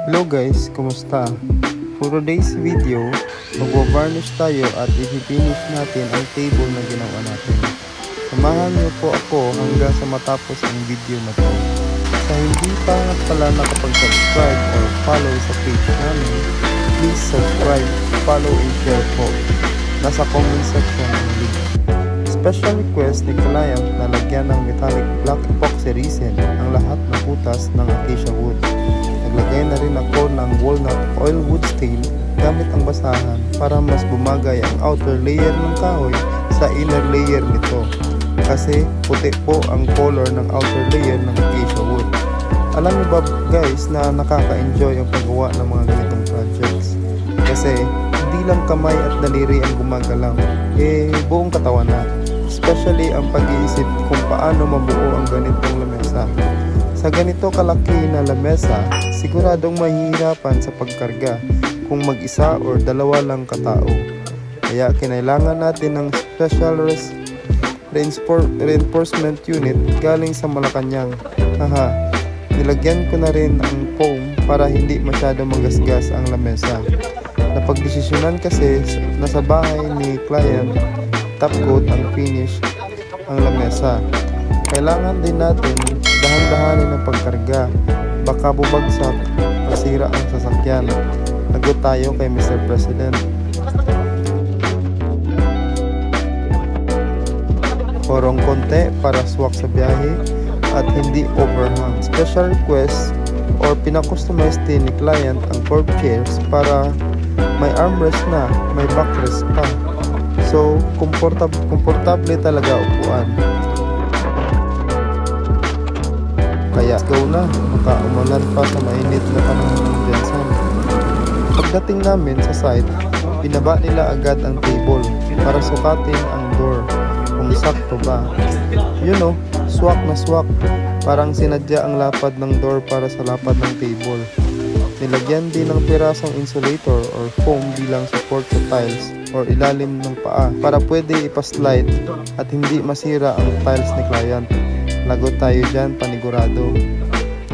Hello guys, kumusta? For today's video, magwa-varnish tayo at i-finish natin ang table na ginawa natin. Samahan niyo po ako hanggang sa matapos ang video na to. Sa hindi pa pala nakapag-subscribe or follow sa page namin, please subscribe, follow and share po. Nasa comment section ang link. Special request ni client na lagyan ng metallic black epoxy resin ang lahat ng butas ng acacia wood. Naglagay na rin ako ng walnut oil wood stain gamit ang basahan para mas bumagay ang outer layer ng kahoy sa inner layer nito. Kasi puti po ang color ng outer layer ng acacia wood. Alam niyo ba guys na nakaka-enjoy ang paggawa ng mga ganitong projects? Kasi hindi lang kamay at daliri ang gumagalaw, buong katawan na. Especially ang pag-iisip kung paano mabuo ang ganitong lamesa. Sa ganito kalaki na lamesa, siguradong mahihirapan sa pagkarga kung mag-isa or dalawa lang katao. Kaya kinailangan natin ng special reinforcement unit galing sa Malacanang. Nilagyan ko na rin ang foam para hindi masyado magasgas ang lamesa. Napagdesisyonan kasi nasa bahay ni client top coat ang finish ang lamesa. Kailangan din natin dahan-dahanin ang pagkarga, baka bubagsak, masira ang sasakyan. Lagot tayo kay Mr. President. Korong konti para swak sa biyahe at hindi overhang. Special request or pinakustomize din ni client ang curved chairs para may armrest na, may backrest pa. So, komportable talaga upuan. Kaya go na, makaumulan pa sa mainit na panahon ng Jensen. Pagdating namin sa site, binaba nila agad ang table para sukatin ang door kung sakto ba. Yun swak na swak. Parang sinadya ang lapad ng door para sa lapad ng table. Nilagyan din ng pirasong insulator or foam bilang support sa tiles or ilalim ng paa para pwede ipaslide at hindi masira ang tiles ni client. Lagot tayo dyan, panigurado.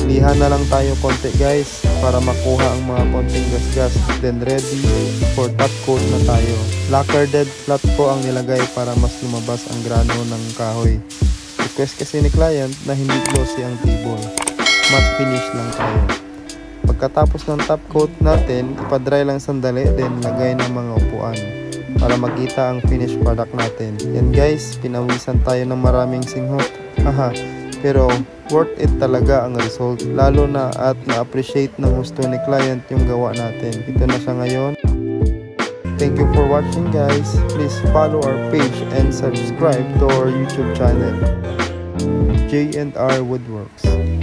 Liha na lang tayo konti guys para makuha ang mga konting gasgas. Then ready for top coat na tayo. Lacquer dead flat po ang nilagay para mas lumabas ang grano ng kahoy. Request kasi ni client na hindi glossy ang table. Matte finish lang tayo. Pagkatapos ng top coat natin, ipadry lang sandali, then lagay ng mga upuan para makita ang finished product natin. Yan guys, pinawisan tayo ng maraming singhot. Pero worth it talaga ang result, lalo na at na-appreciate ng gusto ni client yung gawa natin. Ito na siya ngayon. Thank you for watching guys. Please follow our page and subscribe to our YouTube channel, J&R Woodworks.